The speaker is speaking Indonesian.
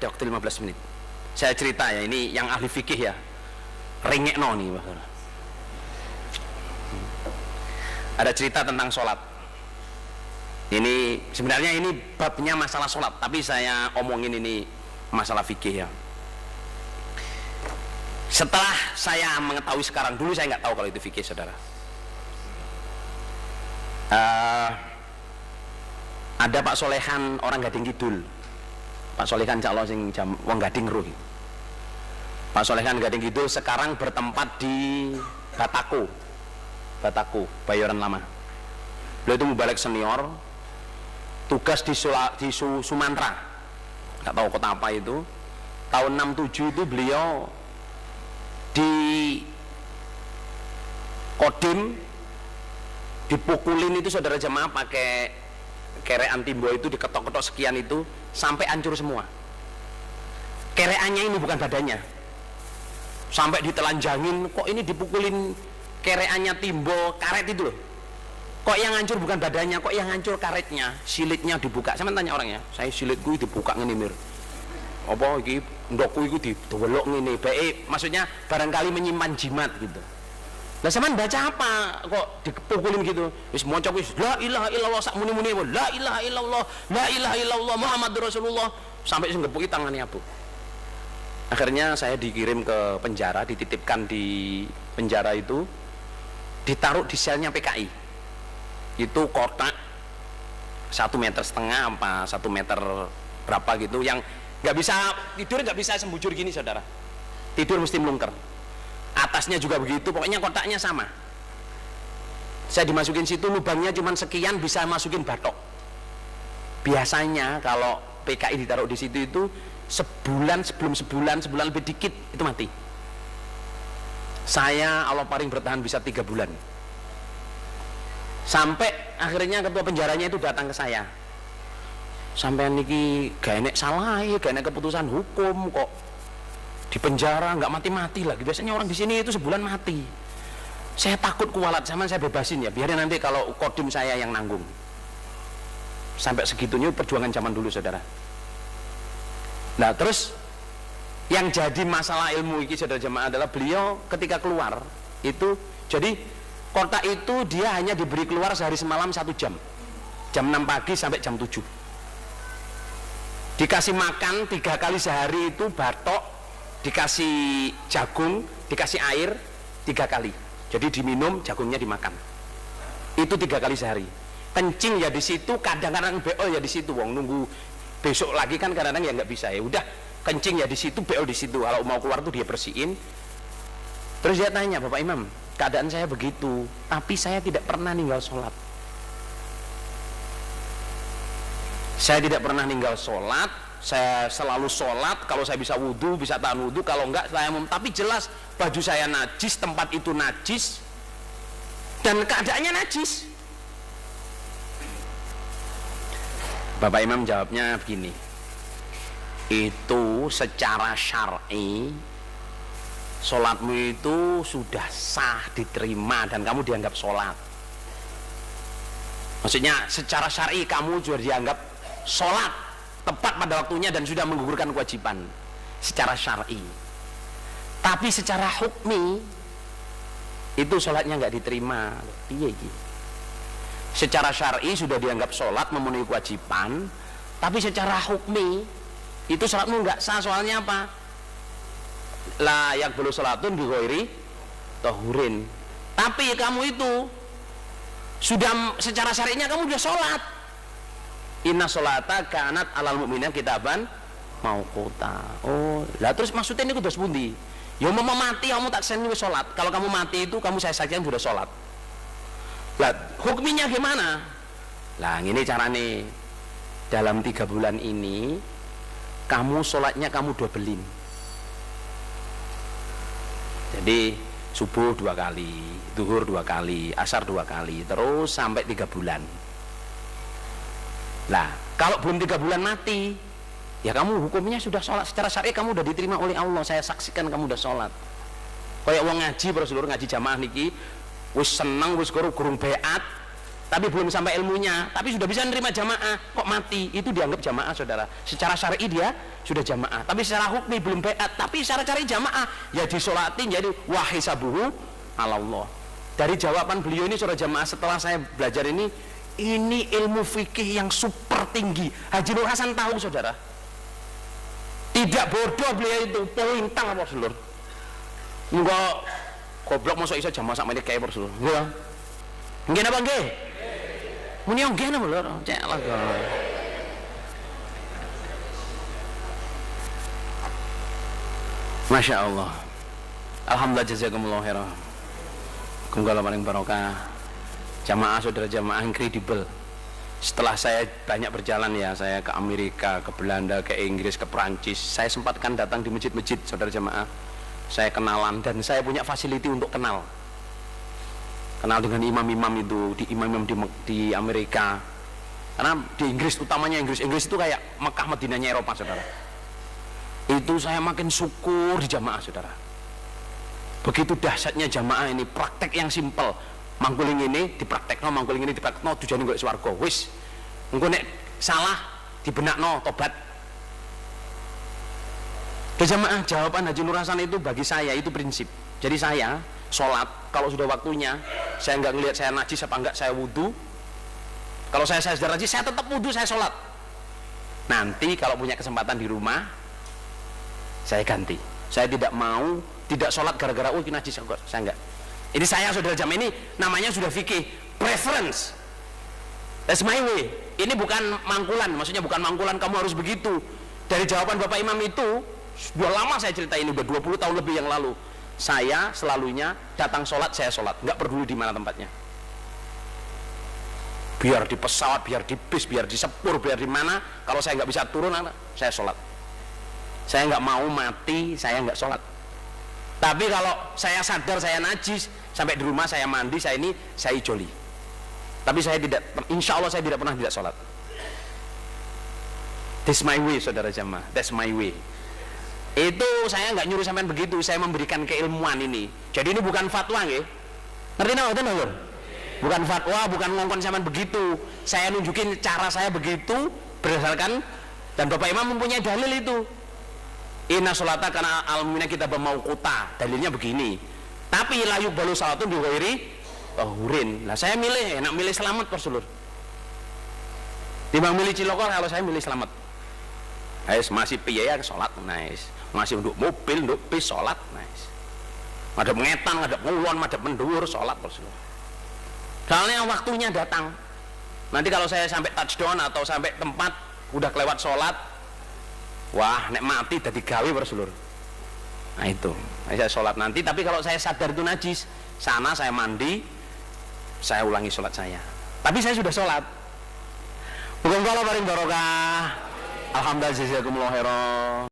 ada waktu 15 menit. Saya cerita ya, ini yang ahli fikih ya, ringekno nih. Ada cerita tentang sholat. Ini sebenarnya ini babnya masalah sholat, tapi saya omongin ini masalah fikih ya. Setelah saya mengetahui sekarang, dulu saya nggak tahu kalau itu fikih, saudara. Ada Pak Solehan orang Gading Kidul, Pak Solehan Cak Allah sing wong Gading Ruh. Pak Solehan Gading Kidul sekarang bertempat di Batako, Bayoran Lama. Beliau itu mubalek senior, tugas di Sumatera, nggak tahu kota apa itu. Tahun 67 itu beliau di Kodim dipukulin itu saudara jemaah pakai kerean timbo itu, diketok-ketok sekian itu sampai hancur semua. Kereannya ini bukan badannya, sampai ditelanjangin. Kok ini dipukulin kereannya timbo karet itu loh, kok yang hancur bukan badannya, kok yang hancur karetnya, silitnya dibuka. Saya tanya orangnya, saya silitku dibuka ngene mir, apa iki ndokku iku didelok ngene bae, maksudnya barangkali menyimpan jimat gitu. Lah sampean baca apa kok dipukulin gitu? Wis maca wis la ilaha illallah sak muni-muni, la ilaha illallah, la ilaha illallah Muhammadur Rasulullah, sampai sing ngepuki tangane abu. Akhirnya saya dikirim ke penjara, dititipkan di penjara itu, ditaruh di selnya PKI. Itu kotak 1,5 meter apa 1 meter berapa gitu, yang nggak bisa tidur, nggak bisa sembujur gini saudara, tidur mesti melungker. Atasnya juga begitu, pokoknya kotaknya sama. Saya dimasukin situ, lubangnya cuma sekian, bisa masukin batok. Biasanya kalau PKI ditaruh di situ itu sebulan lebih dikit itu mati. Saya Allah paling bertahan bisa 3 bulan. Sampai akhirnya ketua penjaranya itu datang ke saya. Sampai niki gak enek salah, gak enek keputusan hukum kok di penjara nggak mati-mati lagi. Biasanya orang di sini itu sebulan mati. Saya takut kualat, sama saya bebasin ya, biarin nanti kalau kodim saya yang nanggung. Sampai segitunya perjuangan zaman dulu saudara. Nah terus yang jadi masalah ilmu ini saudara jemaah adalah beliau ketika keluar itu, jadi kota itu dia hanya diberi keluar sehari semalam 1 jam, jam 6 pagi sampai jam 7. Dikasih makan 3 kali sehari itu batok, dikasih jagung, dikasih air 3 kali. Jadi diminum, jagungnya dimakan. Itu 3 kali sehari. Kencing ya di situ, kadang-kadang beol ya di situ. Wong nunggu besok lagi kan kadang-kadang ya nggak bisa ya. Udah kencing ya di situ, beol di situ. Kalau mau keluar tuh dia bersihin. Terus dia tanya, Bapak Imam, keadaan saya begitu, tapi saya tidak pernah ninggal sholat. Saya tidak pernah ninggal sholat. Saya selalu sholat, kalau saya bisa wudhu, bisa tahan wudhu, kalau enggak tayamum. Tapi jelas baju saya najis, tempat itu najis, dan keadaannya najis. Bapak Imam jawabnya begini, itu secara syar'i sholatmu itu sudah sah, diterima, dan kamu dianggap sholat. Maksudnya secara syar'i kamu sudah dianggap sholat tepat pada waktunya dan sudah menggugurkan kewajiban secara syar'i. Tapi secara hukmi itu sholatnya nggak diterima. Iya gitu. Secara syar'i sudah dianggap sholat, memenuhi kewajiban, tapi secara hukmi itu sholatmu nggak sah. Soalnya apa? La yaqbalu sholatun bi ghairi tahurin. Tapi kamu itu sudah secara syar'inya kamu sudah sholat. Inna sholata kanat alal mu'minin kitaban mauquta. Oh, lah terus maksudnya ini kudu pundi? Ya mau mati kamu tak seni wis sholat. Kalau kamu mati itu kamu saya saksikan sudah sholat. Lah hukumnya gimana? Lah ini carane. Dalam 3 bulan ini kamu sholatnya kamu dobelin. Jadi subuh 2 kali, zuhur 2 kali, asar 2 kali, terus sampai 3 bulan. Lah kalau belum 3 bulan mati, ya kamu hukumnya sudah sholat. Secara syar'i kamu sudah diterima oleh Allah. Saya saksikan kamu sudah sholat. Kayak wong ngaji, para seluruh ngaji jamaah niki wis seneng, wis gurung beat, tapi belum sampai ilmunya, tapi sudah bisa nerima jamaah, kok mati, itu dianggap jamaah saudara. Secara syar'i dia sudah jamaah, tapi secara hukmi belum baiat, tapi secara syar'i jamaah, ya disolatin, jadi wahisabuhu alallah. Dari jawaban beliau ini saudara jamaah, setelah saya belajar ini ilmu fikih yang super tinggi. Haji Nur Hasan tahu saudara, tidak bodoh beliau itu, pointang apa seluruh. Enggak goblok masuk iso jamaah sama ini kayak seluruh. Enggak. Nggih napa nggih? Muni nggih napa lho, cek lah. Masya Allah. Alhamdulillah jazakumullah khairan. Kumgala paling barokah. Jamaah saudara jamaah yang kredibel. Setelah saya banyak berjalan ya, saya ke Amerika, ke Belanda, ke Inggris, ke Perancis, saya sempatkan datang di masjid-masjid saudara jamaah. Saya kenalan dan saya punya fasiliti untuk kenal dengan imam-imam itu, di imam-imam di Amerika. Karena di Inggris, utamanya Inggris itu kayak Mekah Madinahnya Eropa saudara. Itu saya makin syukur di jamaah saudara. Begitu dahsyatnya jamaah ini, praktek yang simpel. Mangkuling ini dipraktekno, mangkuling ini dipraktekno, tujuannya golek swarga. Wis, engko nek salah dibenakno, tobat. Jamaah, jawaban Haji Nur Hasan itu bagi saya itu prinsip. Jadi saya sholat, kalau sudah waktunya, saya nggak ngelihat saya najis apa enggak, saya wudhu. Kalau saya sudah najis, saya tetap wudhu, saya sholat. Nanti kalau punya kesempatan di rumah, saya ganti. Saya tidak mau tidak sholat gara-gara ini najis, saya enggak. Ini saya saudara jamaah ini namanya sudah fikih, preference. That's my way. Ini bukan mangkulan, maksudnya bukan mangkulan kamu harus begitu. Dari jawaban Bapak Imam itu, sudah lama saya cerita ini, udah 20 tahun lebih yang lalu. Saya selalunya datang sholat, saya sholat, nggak peduli di mana tempatnya. Biar di pesawat, biar di bis, biar di sepur, biar di mana, kalau saya nggak bisa turun, saya sholat. Saya nggak mau mati, saya nggak sholat. Tapi kalau saya sadar saya najis, sampai di rumah saya mandi, saya ijoli. Tapi saya tidak, insya Allah saya tidak pernah tidak sholat. That's my way saudara jamaah, that's my way. Itu saya nggak nyuruh sampean begitu, saya memberikan keilmuan ini. Jadi ini bukan fatwa nggih. Ngerti napa mboten lho? Bukan fatwa, bukan ngongkon sampean begitu. Saya nunjukin cara saya begitu berdasarkan, dan Bapak Imam mempunyai dalil itu. Inna sholata kana al-mu'mina kita bamauquta. Dalilnya begini. Tapi la yuqbalu salatun bi ghairi tahurin. Lah saya milih, enak milih selamat Rasulullah. Timbang milih cilokor, kalau saya milih selamat. Ais masih piye ya sholat, nice. Masih untuk mobil, untuk bis sholat, nice. Madhep ngetan, madhep ngulon, madhep mendur, sholat Rasulullah. Soalnya waktunya datang. Nanti kalau saya sampai touchdown atau sampai tempat udah kelewat sholat, wah nek mati dadi gawe Rasulullah. Nah itu, saya sholat nanti. Tapi kalau saya sadar itu najis, sana saya mandi, saya ulangi sholat saya. Tapi saya sudah sholat. Muga-muga Allah paring barokah. Alhamdulillah jazakumullah khairan.